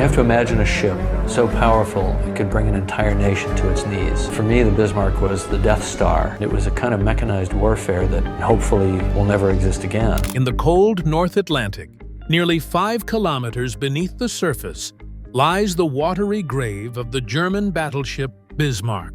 have to imagine a ship so powerful it could bring an entire nation to its knees. For me, the Bismarck was the Death Star. It was a kind of mechanized warfare that hopefully will never exist again. In the cold North Atlantic, nearly 5 kilometers beneath the surface, lies the watery grave of the German battleship Bismarck.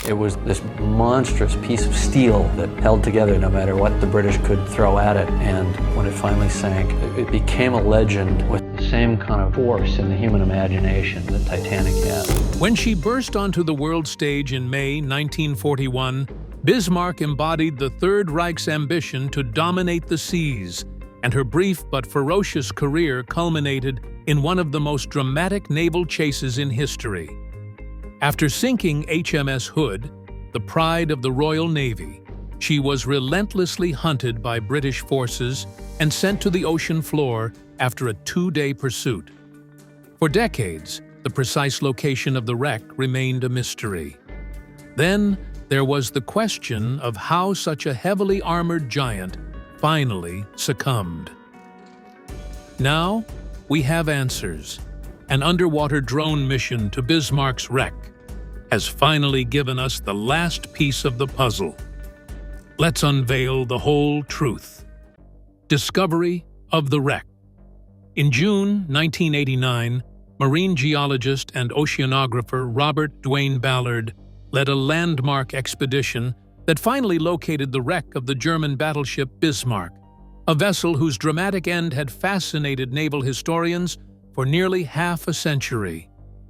It was this monstrous piece of steel that held together no matter what the British could throw at it, and when it finally sank, it became a legend with the same kind of force in the human imagination that Titanic had. When she burst onto the world stage in May 1941, Bismarck embodied the Third Reich's ambition to dominate the seas, and her brief but ferocious career culminated in one of the most dramatic naval chases in history. After sinking HMS Hood, the pride of the Royal Navy, she was relentlessly hunted by British forces and sent to the ocean floor after a 2-day pursuit. For decades, the precise location of the wreck remained a mystery. Then, there was the question of how such a heavily armored giant finally succumbed. Now, we have answers. An underwater drone mission to Bismarck's wreck has finally given us the last piece of the puzzle. Let's unveil the whole truth. Discovery of the wreck. In June 1989, marine geologist and oceanographer Robert Dwayne Ballard led a landmark expedition that finally located the wreck of the German battleship Bismarck, a vessel whose dramatic end had fascinated naval historians for nearly half a century.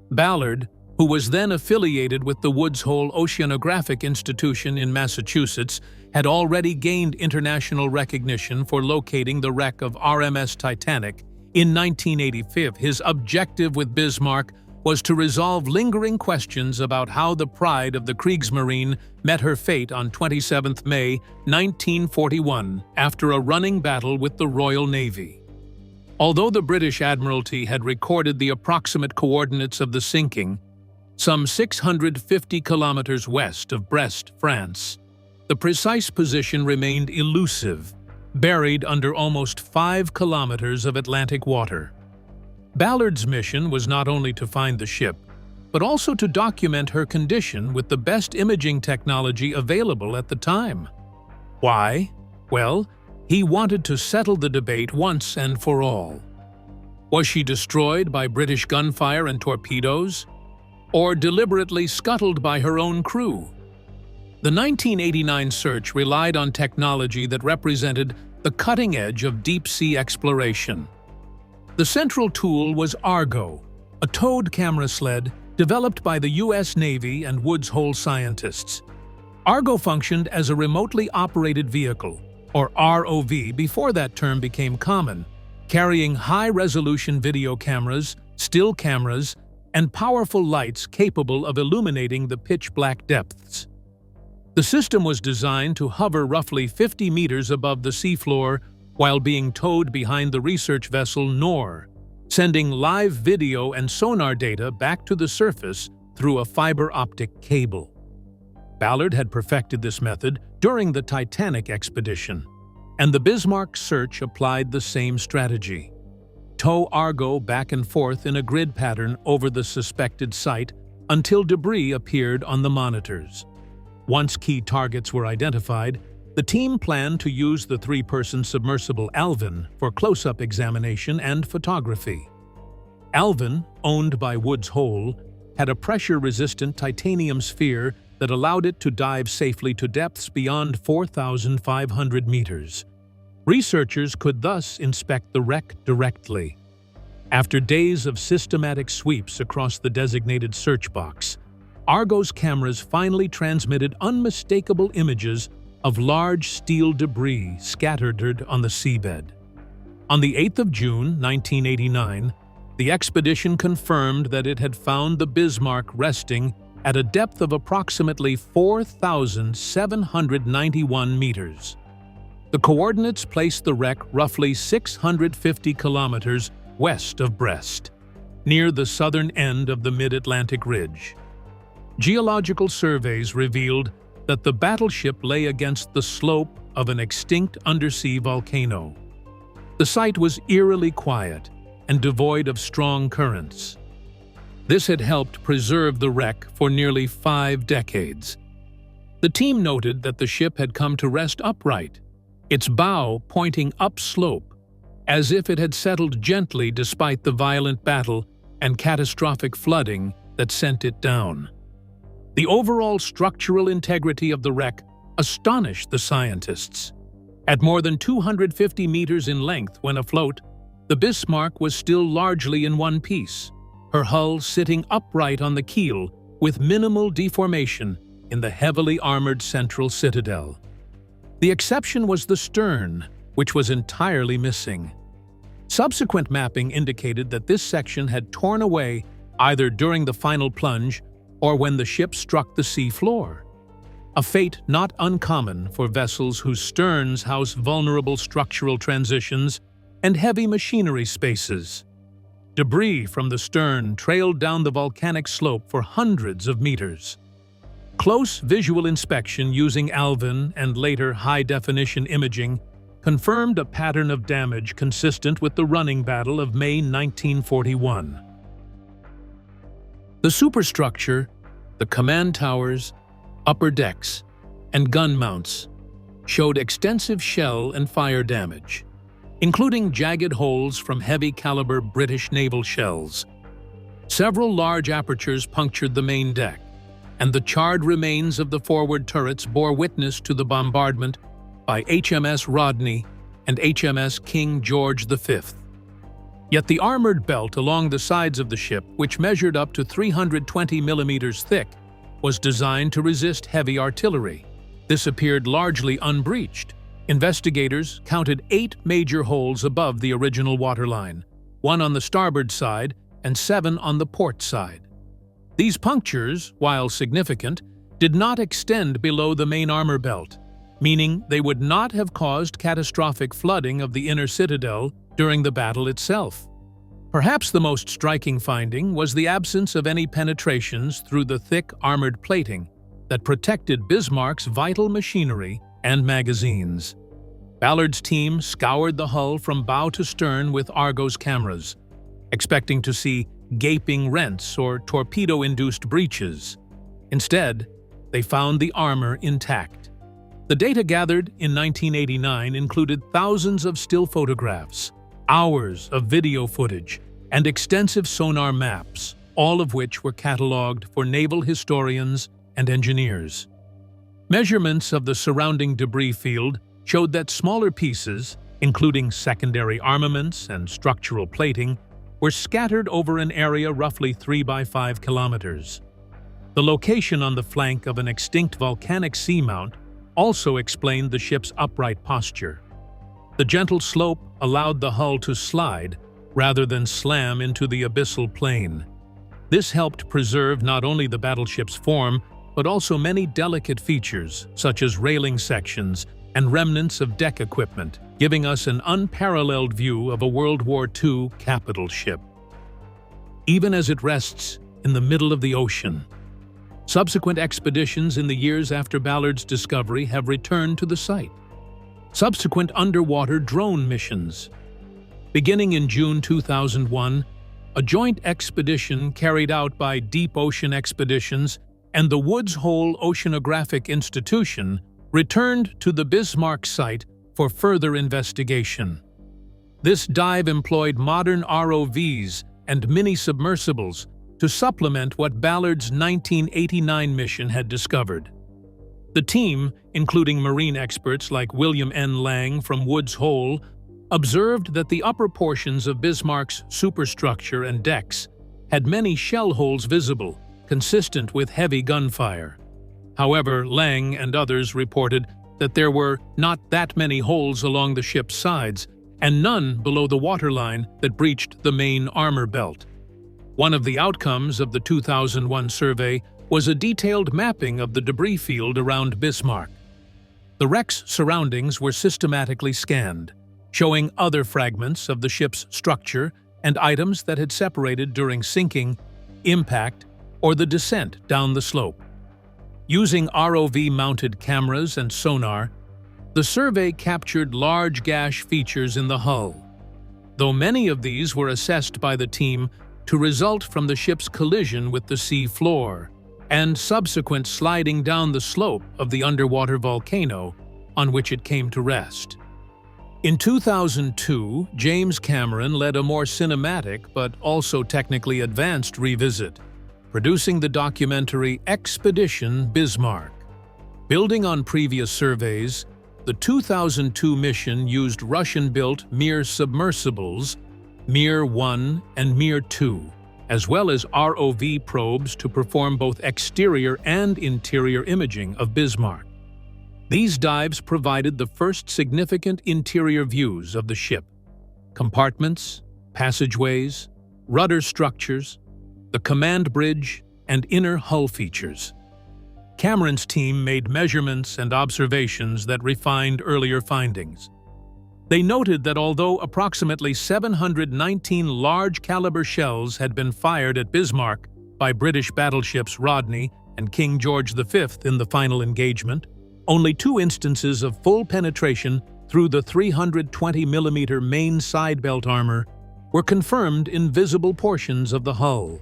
Ballard, who was then affiliated with the Woods Hole Oceanographic Institution in Massachusetts, had already gained international recognition for locating the wreck of RMS Titanic in 1985. His objective with Bismarck was to resolve lingering questions about how the pride of the Kriegsmarine met her fate on 27 May 1941 after a running battle with the Royal Navy. Although the British Admiralty had recorded the approximate coordinates of the sinking, some 650 kilometers west of Brest, France, the precise position remained elusive, buried under almost 5 kilometers of Atlantic water. Ballard's mission was not only to find the ship, but also to document her condition with the best imaging technology available at the time. Why? Well, he wanted to settle the debate once and for all. Was she destroyed by British gunfire and torpedoes, or deliberately scuttled by her own crew? The 1989 search relied on technology that represented the cutting edge of deep-sea exploration. The central tool was Argo, a towed camera sled developed by the U.S. Navy and Woods Hole scientists. Argo functioned as a remotely operated vehicle, or ROV before that term became common, carrying high-resolution video cameras, still cameras, and powerful lights capable of illuminating the pitch-black depths. The system was designed to hover roughly 50 meters above the seafloor while being towed behind the research vessel Nor, sending live video and sonar data back to the surface through a fiber optic cable. Ballard had perfected this method during the Titanic expedition, and the Bismarck search applied the same strategy. Tow Argo back and forth in a grid pattern over the suspected site until debris appeared on the monitors. Once key targets were identified, the team planned to use the 3-person submersible Alvin for close-up examination and photography. Alvin, owned by Woods Hole, had a pressure-resistant titanium sphere that allowed it to dive safely to depths beyond 4,500 meters. Researchers could thus inspect the wreck directly. After days of systematic sweeps across the designated search box, Argo's cameras finally transmitted unmistakable images of large steel debris scattered on the seabed. On the 8th of June, 1989, the expedition confirmed that it had found the Bismarck resting at a depth of approximately 4,791 meters. The coordinates placed the wreck roughly 650 kilometers west of Brest, near the southern end of the mid-Atlantic ridge. Geological surveys revealed that the battleship lay against the slope of an extinct undersea volcano. The site was eerily quiet, and devoid of strong currents. This had helped preserve the wreck for nearly 5 decades. The team noted that the ship had come to rest upright, its bow pointing upslope, as if it had settled gently despite the violent battle and catastrophic flooding that sent it down. The overall structural integrity of the wreck astonished the scientists. At more than 250 meters in length when afloat, the Bismarck was still largely in one piece, her hull sitting upright on the keel with minimal deformation in the heavily armored central citadel. The exception was the stern, which was entirely missing. Subsequent mapping indicated that this section had torn away either during the final plunge or when the ship struck the sea floor. A fate not uncommon for vessels whose sterns house vulnerable structural transitions and heavy machinery spaces. Debris from the stern trailed down the volcanic slope for hundreds of meters. Close visual inspection using Alvin and later high-definition imaging confirmed a pattern of damage consistent with the running battle of May 1941. The superstructure, the command towers, upper decks, and gun mounts showed extensive shell and fire damage, including jagged holes from heavy-caliber British naval shells. Several large apertures punctured the main deck, and the charred remains of the forward turrets bore witness to the bombardment by HMS Rodney and HMS King George V. Yet the armored belt along the sides of the ship, which measured up to 320 millimeters thick, was designed to resist heavy artillery. This appeared largely unbreached. Investigators counted 8 major holes above the original waterline, 1 on the starboard side and 7 on the port side. These punctures, while significant, did not extend below the main armor belt, meaning they would not have caused catastrophic flooding of the inner citadel during the battle itself. Perhaps the most striking finding was the absence of any penetrations through the thick armored plating that protected Bismarck's vital machinery and magazines. Ballard's team scoured the hull from bow to stern with Argos cameras, expecting to see gaping rents or torpedo-induced breaches. Instead, they found the armor intact. The data gathered in 1989 included thousands of still photographs, hours of video footage, and extensive sonar maps, all of which were catalogued for naval historians and engineers. Measurements of the surrounding debris field showed that smaller pieces, including secondary armaments and structural plating, were scattered over an area roughly 3 by 5 kilometers. The location on the flank of an extinct volcanic seamount also explained the ship's upright posture. The gentle slope allowed the hull to slide rather than slam into the abyssal plain. This helped preserve not only the battleship's form, but also many delicate features, such as railing sections and remnants of deck equipment, giving us an unparalleled view of a World War II capital ship. Even as it rests in the middle of the ocean, subsequent expeditions in the years after Ballard's discovery have returned to the site. Subsequent underwater drone missions. Beginning in June 2001, a joint expedition carried out by Deep Ocean Expeditions and the Woods Hole Oceanographic Institution returned to the Bismarck site for further investigation. This dive employed modern ROVs and mini-submersibles to supplement what Ballard's 1989 mission had discovered. The team, including marine experts like William N. Lang from Woods Hole, observed that the upper portions of Bismarck's superstructure and decks had many shell holes visible, consistent with heavy gunfire. However, Lang and others reported that there were not that many holes along the ship's sides and none below the waterline that breached the main armor belt. One of the outcomes of the 2001 survey was a detailed mapping of the debris field around Bismarck. The wreck's surroundings were systematically scanned, showing other fragments of the ship's structure and items that had separated during sinking, impact, or the descent down the slope. Using ROV-mounted cameras and sonar, the survey captured large gash features in the hull. though many of these were assessed by the team to result from the ship's collision with the sea floor and subsequent sliding down the slope of the underwater volcano on which it came to rest. In 2002, James Cameron led a more cinematic but also technically advanced revisit, producing the documentary Expedition Bismarck. Building on previous surveys, the 2002 mission used Russian-built Mir submersibles, Mir 1 and Mir 2, as well as ROV probes to perform both exterior and interior imaging of Bismarck. These dives provided the first significant interior views of the ship: compartments, passageways, rudder structures, the command bridge, and inner hull features. Cameron's team made measurements and observations that refined earlier findings. They noted that although approximately 719 large-caliber shells had been fired at Bismarck by British battleships Rodney and King George V in the final engagement, only 2 instances of full penetration through the 320mm main side belt armor were confirmed in visible portions of the hull.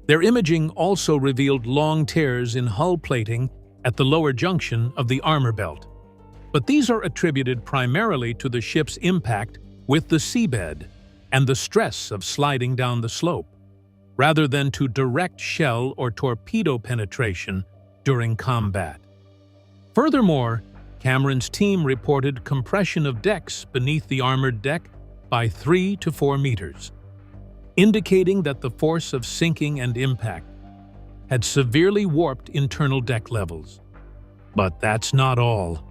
Their imaging also revealed long tears in hull plating at the lower junction of the armor belt. But these are attributed primarily to the ship's impact with the seabed and the stress of sliding down the slope, rather than to direct shell or torpedo penetration during combat. Furthermore, Cameron's team reported compression of decks beneath the armored deck by 3 to 4 meters, indicating that the force of sinking and impact had severely warped internal deck levels. But that's not all.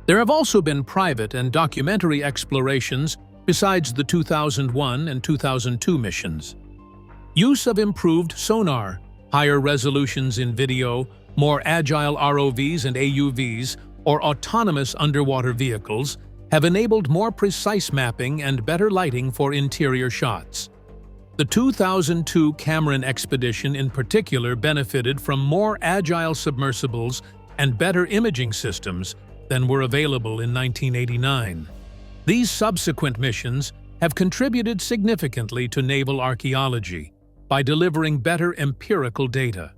There have also been private and documentary explorations besides the 2001 and 2002 missions. Use of improved sonar, higher resolutions in video, more agile ROVs and AUVs, or autonomous underwater vehicles have enabled more precise mapping and better lighting for interior shots. The 2002 Cameron expedition in particular benefited from more agile submersibles and better imaging systems than were available in 1989. These subsequent missions have contributed significantly to naval archaeology by delivering better empirical data.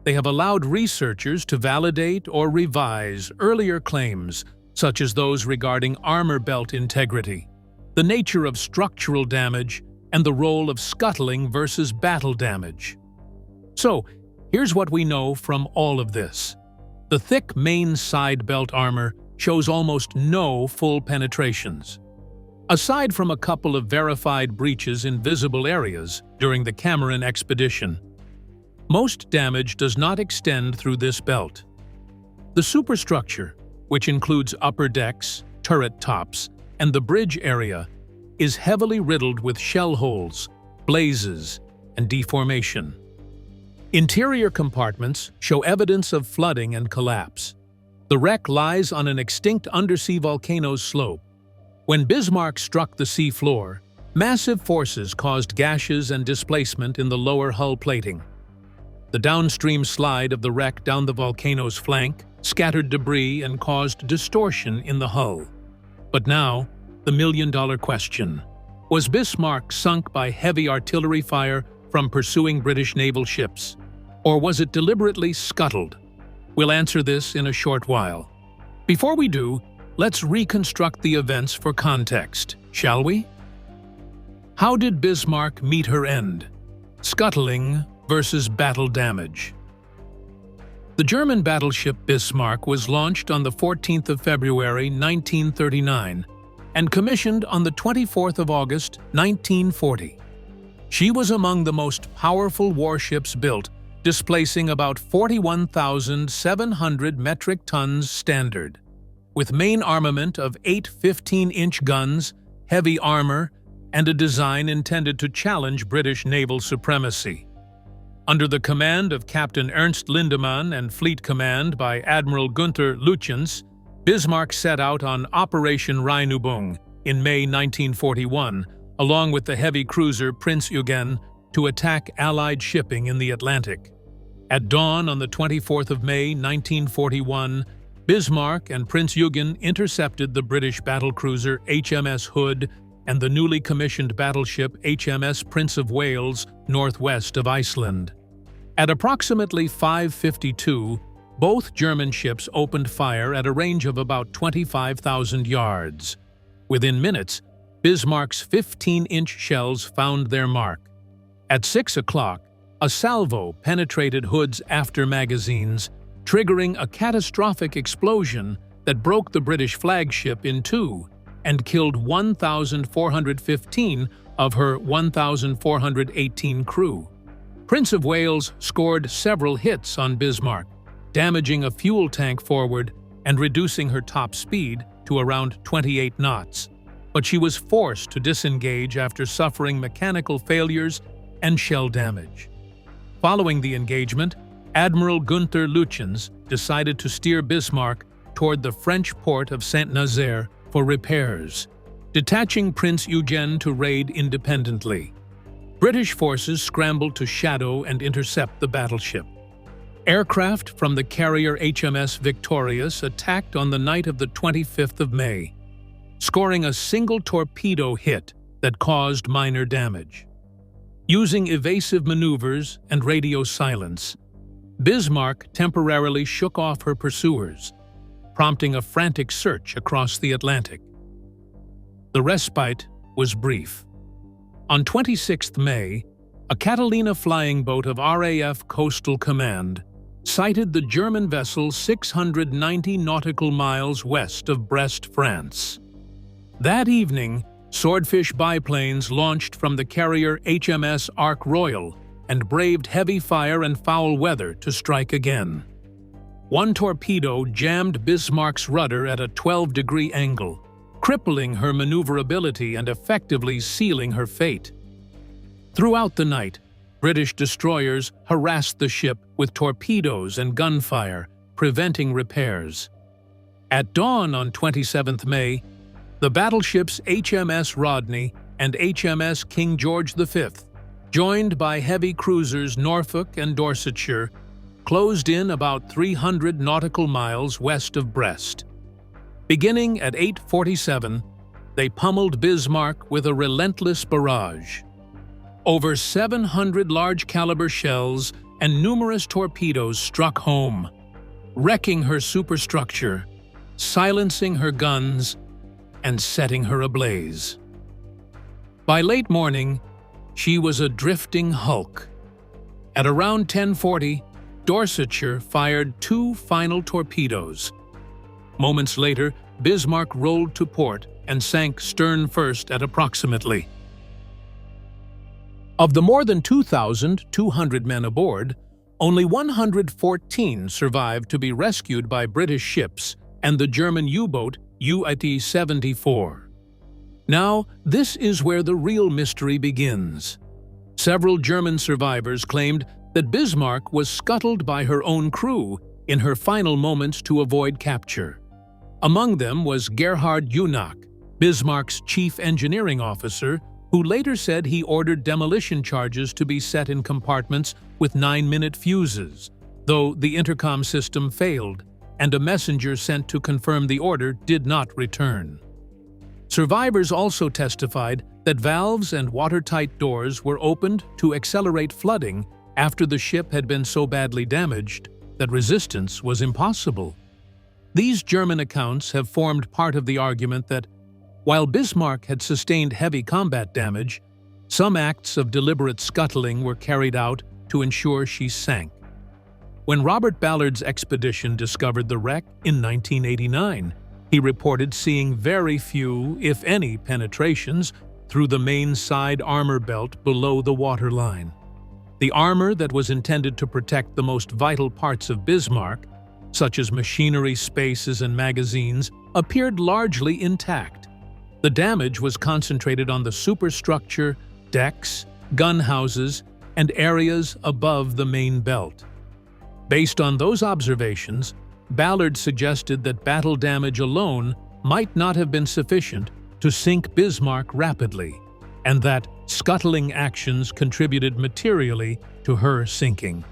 They have allowed researchers to validate or revise earlier claims, such as those regarding armor belt integrity, the nature of structural damage, and the role of scuttling versus battle damage. So, here's what we know from all of this. The thick main side belt armor shows almost no full penetrations. Aside from a couple of verified breaches in visible areas during the Cameron expedition, most damage does not extend through this belt. The superstructure, which includes upper decks, turret tops, and the bridge area, is heavily riddled with shell holes, blazes, and deformation. Interior compartments show evidence of flooding and collapse. The wreck lies on an extinct undersea volcano's slope. When Bismarck struck the sea floor, massive forces caused gashes and displacement in the lower hull plating. The downstream slide of the wreck down the volcano's flank scattered debris and caused distortion in the hull. But now, the million-dollar question: was Bismarck sunk by heavy artillery fire from pursuing British naval ships, or was it deliberately scuttled? We'll answer this in a short while. Before we do, let's reconstruct the events for context, shall we? How did Bismarck meet her end? Scuttling versus battle damage. The German battleship Bismarck was launched on the 14th of February 1939 and commissioned on the 24th of August 1940. She was among the most powerful warships built, displacing about 41,700 metric tons standard, with main armament of 8 15-inch guns, heavy armor, and a design intended to challenge British naval supremacy. Under the command of Captain Ernst Lindemann and fleet command by Admiral Günther Lütjens, Bismarck set out on Operation Rheinübung in May 1941, along with the heavy cruiser Prinz Eugen, to attack Allied shipping in the Atlantic. At dawn on the 24th of May 1941, Bismarck and Prinz Eugen intercepted the British battlecruiser HMS Hood and the newly commissioned battleship HMS Prince of Wales northwest of Iceland. At approximately 5:52, both German ships opened fire at a range of about 25,000 yards. Within minutes, Bismarck's 15-inch shells found their mark. At 6 o'clock, a salvo penetrated Hood's after magazines, triggering a catastrophic explosion that broke the British flagship in two and killed 1,415 of her 1,418 crew. Prince of Wales scored several hits on Bismarck, damaging a fuel tank forward and reducing her top speed to around 28 knots. But she was forced to disengage after suffering mechanical failures and shell damage. Following the engagement, Admiral Gunther Lütjens decided to steer Bismarck toward the French port of Saint-Nazaire for repairs, detaching Prince Eugène to raid independently. British forces scrambled to shadow and intercept the battleship. Aircraft from the carrier HMS Victorious attacked on the night of the 25th of May, scoring a single torpedo hit that caused minor damage. Using evasive maneuvers and radio silence, Bismarck temporarily shook off her pursuers, prompting a frantic search across the Atlantic. The respite was brief. On 26th May, a Catalina flying boat of RAF Coastal Command sighted the German vessel 690 nautical miles west of Brest, France. That evening, Swordfish biplanes launched from the carrier HMS Ark Royal and braved heavy fire and foul weather to strike again. One torpedo jammed Bismarck's rudder at a 12-degree angle, crippling her maneuverability and effectively sealing her fate. Throughout the night, British destroyers harassed the ship with torpedoes and gunfire, preventing repairs. At dawn on 27th May, the battleships HMS Rodney and HMS King George V, joined by heavy cruisers Norfolk and Dorsetshire, closed in about 300 nautical miles west of Brest. Beginning at 8:47, they pummeled Bismarck with a relentless barrage. Over 700 large-caliber shells and numerous torpedoes struck home, wrecking her superstructure, silencing her guns, and setting her ablaze. By late morning, she was a drifting hulk. At around 10:40, Dorsetshire fired 2 final torpedoes. Moments later, Bismarck rolled to port and sank stern first at approximately. Of the more than 2,200 men aboard, only 114 survived to be rescued by British ships and the German U-boat UAT-74. Now, this is where the real mystery begins. Several German survivors claimed that Bismarck was scuttled by her own crew in her final moments to avoid capture. Among them was Gerhard Unach, Bismarck's chief engineering officer, who later said he ordered demolition charges to be set in compartments with 9-minute fuses, though the intercom system failed and a messenger sent to confirm the order did not return. Survivors also testified that valves and watertight doors were opened to accelerate flooding after the ship had been so badly damaged that resistance was impossible. These German accounts have formed part of the argument that, while Bismarck had sustained heavy combat damage, some acts of deliberate scuttling were carried out to ensure she sank. When Robert Ballard's expedition discovered the wreck in 1989, he reported seeing very few, if any, penetrations through the main side armor belt below the waterline. The armor that was intended to protect the most vital parts of Bismarck, such as machinery, spaces, and magazines, appeared largely intact. The damage was concentrated on the superstructure, decks, gun houses, and areas above the main belt. Based on those observations, Ballard suggested that battle damage alone might not have been sufficient to sink Bismarck rapidly, and that scuttling actions contributed materially to her sinking.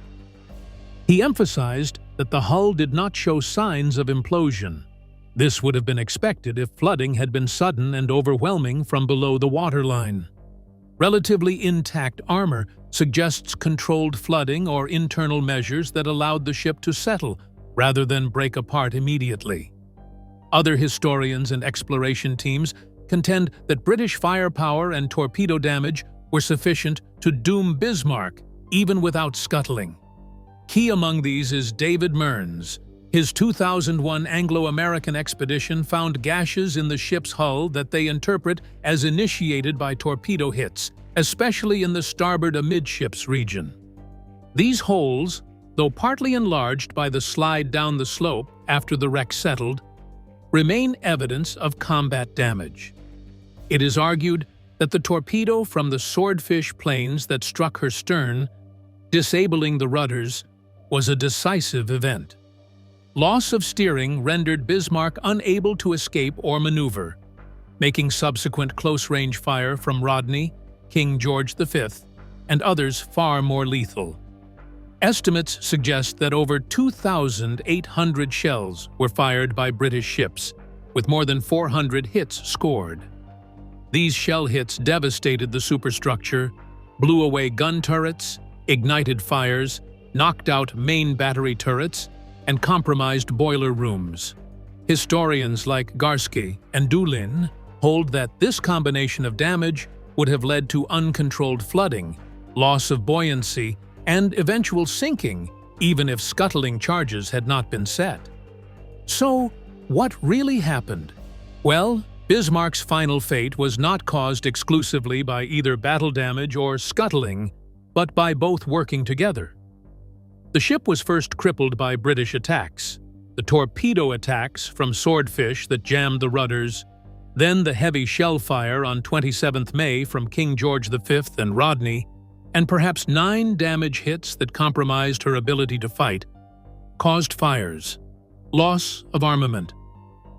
He emphasized that the hull did not show signs of implosion. This would have been expected if flooding had been sudden and overwhelming from below the waterline. Relatively intact armor suggests controlled flooding or internal measures that allowed the ship to settle rather than break apart immediately. Other historians and exploration teams contend that British firepower and torpedo damage were sufficient to doom Bismarck even without scuttling. Key among these is David Mearns. His 2001 Anglo-American expedition found gashes in the ship's hull that they interpret as initiated by torpedo hits, especially in the starboard amidships region. These holes, though partly enlarged by the slide down the slope after the wreck settled, remain evidence of combat damage. It is argued that the torpedo from the swordfish planes that struck her stern, disabling the rudders, was a decisive event. Loss of steering rendered Bismarck unable to escape or maneuver, making subsequent close-range fire from Rodney, King George V, and others far more lethal. Estimates suggest that over 2,800 shells were fired by British ships, with more than 400 hits scored. These shell hits devastated the superstructure, blew away gun turrets, ignited fires, knocked out main battery turrets, and compromised boiler rooms. Historians like Garsky and Dulin hold that this combination of damage would have led to uncontrolled flooding, loss of buoyancy, and eventual sinking, even if scuttling charges had not been set. So, what really happened? Well, Bismarck's final fate was not caused exclusively by either battle damage or scuttling, but by both working together. The ship was first crippled by British attacks, the torpedo attacks from swordfish that jammed the rudders, then the heavy shell fire on 27th May from King George V and Rodney, and perhaps 9 damage hits that compromised her ability to fight, caused fires, loss of armament,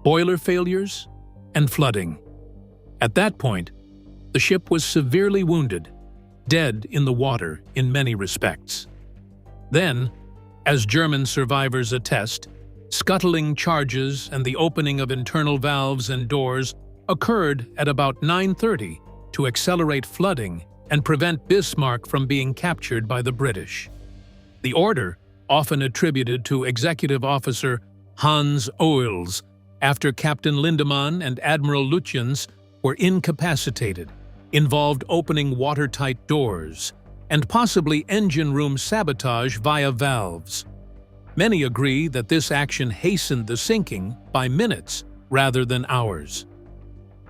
boiler failures, and flooding. At that point, the ship was severely wounded, dead in the water in many respects. Then, as German survivors attest, scuttling charges and the opening of internal valves and doors occurred at about 9:30 to accelerate flooding and prevent Bismarck from being captured by the British. The order, often attributed to Executive Officer Hans Oehls, after Captain Lindemann and Admiral Lutyens were incapacitated, involved opening watertight doors and possibly engine room sabotage via valves. Many agree that this action hastened the sinking by minutes rather than hours.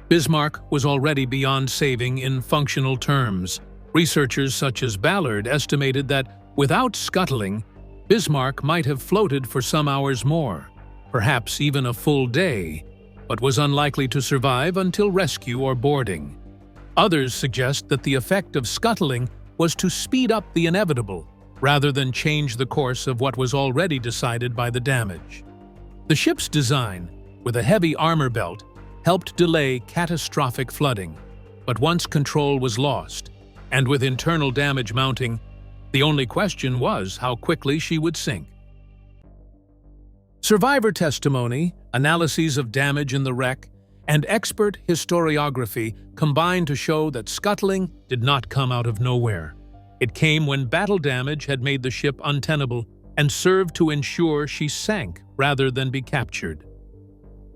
Bismarck was already beyond saving in functional terms. Researchers such as Ballard estimated that, without scuttling, Bismarck might have floated for some hours more, perhaps even a full day, but was unlikely to survive until rescue or boarding. Others suggest that the effect of scuttling was to speed up the inevitable, rather than change the course of what was already decided by the damage. The ship's design, with a heavy armor belt, helped delay catastrophic flooding, but once control was lost, and with internal damage mounting, the only question was how quickly she would sink. Survivor testimony, analyses of damage in the wreck, and expert historiography combined to show that scuttling did not come out of nowhere. It came when battle damage had made the ship untenable and served to ensure she sank rather than be captured.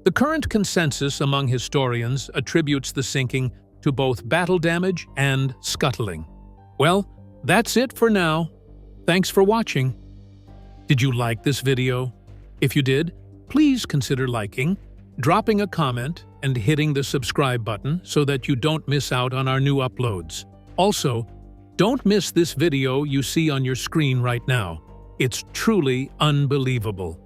The current consensus among historians attributes the sinking to both battle damage and scuttling. Well, that's it for now. Thanks for watching. Did you like this video? If you did, please consider liking, dropping a comment, and hitting the subscribe button so that you don't miss out on our new uploads. Also, don't miss this video you see on your screen right now. It's truly unbelievable.